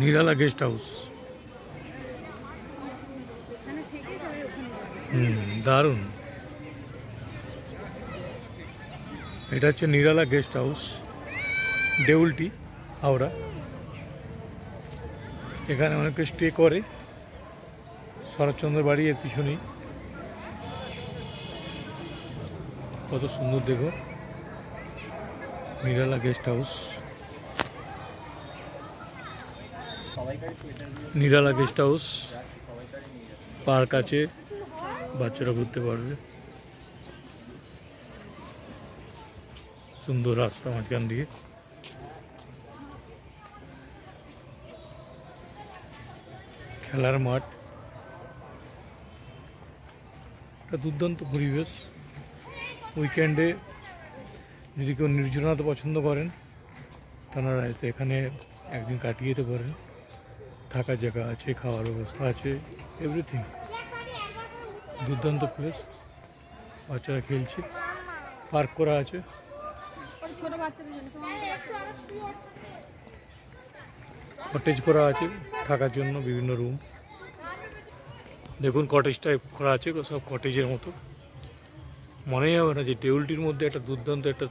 নিরালা guest house. দারুণ। এটা হচ্ছে নিরালা গেস্ট হাউস, দেউলটি, হাওড়া। এখানে অনেকে স্টে করে। শরৎচন্দ্র বাড়ি এর পিছনেই। কত সুন্দর দেখো, Nirala guest house. Nirala guest house, park আছে, বাচ্চারা ঘুরতে পারবে। সুন্দর রাস্তা মাঝখান দিয়ে। খেলার মাঠ, একটা দুর্দান্ত পরিবেশ। উইকেন্ডে যদি কেউ নির্জনতা পছন্দ করেন তারা এসে এখানে একদিন কাটিয়ে যেতে পারেন। থাকার জায়গা আছে, খাওয়ার ব্যবস্থা আছে, এভরিথিং। দুর্দান্ত প্লেস। বাচ্চারা খেলছে, পার্ক করা আছে। কটেজ করা আছে থাকার জন্য, বিভিন্ন রুম। দেখুন কটেজ টাইপ করা আছে, সব কটেজের মতো। মনেই হবে না যে দেউলটির মধ্যে একটা দুর্দান্ত একটা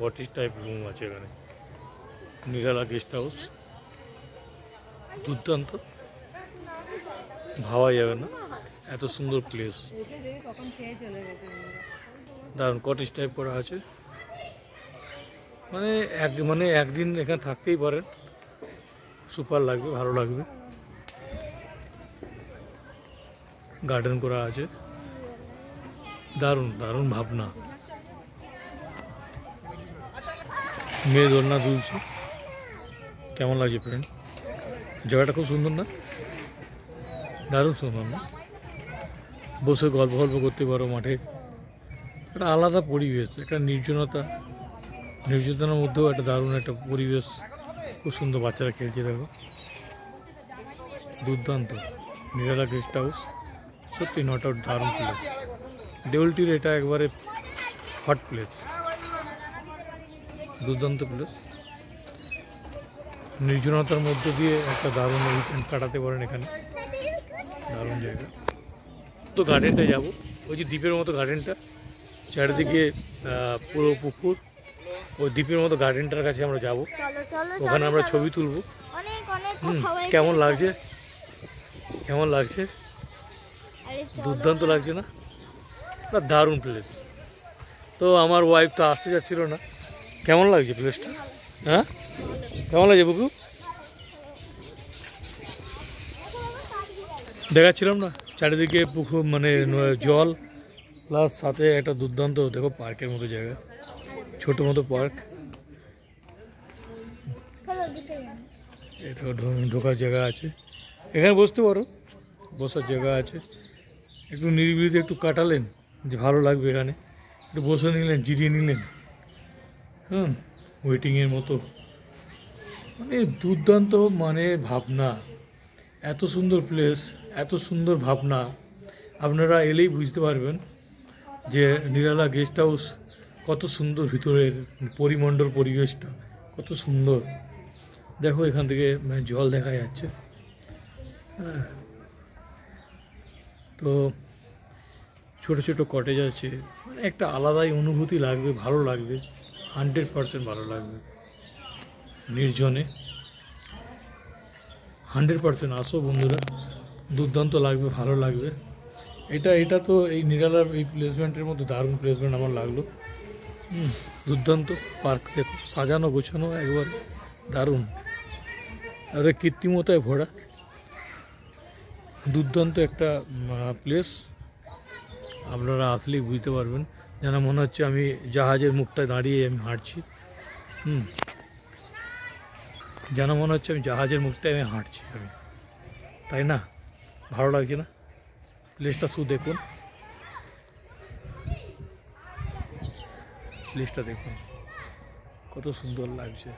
কটেজ টাইপ রুম আছে এখানে। নিরালা গেস্ট হাউস দুর্দান্ত, ভাবা যাবে না এত সুন্দর প্লেস। দারুণ কটেজ টাইপ করা আছে। মানে একদিন এখানে থাকতেই পারেন, সুপার লাগবে, ভালো লাগবে। গার্ডেন করা আছে, দারুণ দারুণ ভাবনা। মেয়ে দোলনা দুলছে, কেমন লাগছে ফ্রেন্ড? জায়গাটা খুব সুন্দর না? দারুণ সুন্দর না? বসে গল্প করতে পারো মাঠে। একটা আলাদা পরিবেশ, একটা নির্জনতার মধ্যেও একটা দারুণ একটা পরিবেশ। খুব সুন্দর, বাচ্চারা খেলছে দেখো, দুর্দান্ত। নিরালা গেস্ট হাউস সত্যি নট আউট, দারুণ প্লেস। দেউলটির এটা একবারে হট প্লেস, দুর্দান্ত প্লেস। নির্জনতার মধ্যে দিয়ে একটা দারুণ উইকেন্ড কাটাতে পারেন এখানে, দারুণ জায়গা। তো গার্ডেনটা যাবো, ওই যে দ্বীপের মতো গার্ডেনটা, চারিদিকে পুরো পুকুর। ওই দ্বীপের মতো গার্ডেনটার কাছে আমরা যাব, ওখানে আমরা ছবি তুলবো। কেমন লাগছে? কেমন লাগছে? দুর্দান্ত লাগছে না? দারুণ প্লেস। তো আমার ওয়াইফ তো আসতে যাচ্ছিল না। কেমন লাগছে প্লেসটা? হ্যাঁ, কেমন লাগছে বুকু? দেখাচ্ছিলাম না চারিদিকে পুকুর, মানে জল, প্লাস সাথে একটা দুর্দান্ত দেখো পার্কের মতো জায়গা, ছোট মতো পার্ক। এই দেখো ঢোকার জায়গা আছে, এখানে বসতে পারো, বসার জায়গা আছে। একটু নিরিবিলিতে একটু কাটালেন, যে ভালো লাগবে এখানে, একটু বসে নিলেন, জিরিয়ে নিলেন। ওয়েটিংয়ের মতো, মানে দুর্দান্ত, মানে ভাবনা। এত সুন্দর প্লেস, এত সুন্দর ভাবনা, আপনারা এলেই বুঝতে পারবেন যে নিরালা গেস্ট হাউস কত সুন্দর। ভিতরের পরিমণ্ডল, পরিবেশটা কত সুন্দর। দেখো এখান থেকে জল দেখা যাচ্ছে। হ্যাঁ, তো ছোট ছোট কটেজ আছে, মানে একটা আলাদাই অনুভূতি লাগবে, ভালো লাগবে, 100% ভালো লাগবে। নির্জনে 100% আসো বন্ধুরা, দুর্দান্ত লাগবে, ভালো লাগবে। এটা তো এই নিরালার এই প্লেসমেন্টের মধ্যে দারুণ প্লেসমেন্ট আমার লাগলো। দুর্দান্ত পার্ক, দেখো সাজানো গোছানো একবার দারুণ, আর কৃত্রিমতায় ভরা, দুর্দান্ত একটা প্লেস। আপনারা আসলেই বুঝতে পারবেন, যেন মনে হচ্ছে আমি জাহাজের মুখটায় দাঁড়িয়ে আমি হাঁটছি। যেন মনে হচ্ছে আমি জাহাজের মুখটায় আমি হাঁটছি আমি, তাই না? ভালো লাগছে না? প্লেসটা শুধু দেখুন, প্লেসটা দেখুন কত সুন্দর লাগছে,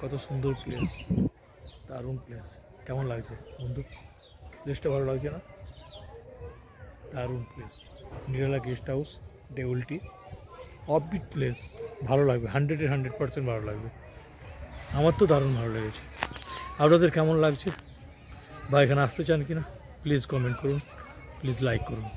কত সুন্দর প্লেস, দারুণ প্লেস। কেমন লাগছে বন্ধু? প্লেসটা ভালো লাগছে না? দারুণ place. Nirala guest house, Deulti, offbeat place, ভালো লাগবে, 100% ভালো লাগবে। আমার তো দারুণ ভালো লেগেছে। আপনাদের কেমন লাগছে বা এখানে আসতে চান কি না প্লিজ কমেন্ট করুন, প্লিজ লাইক করুন।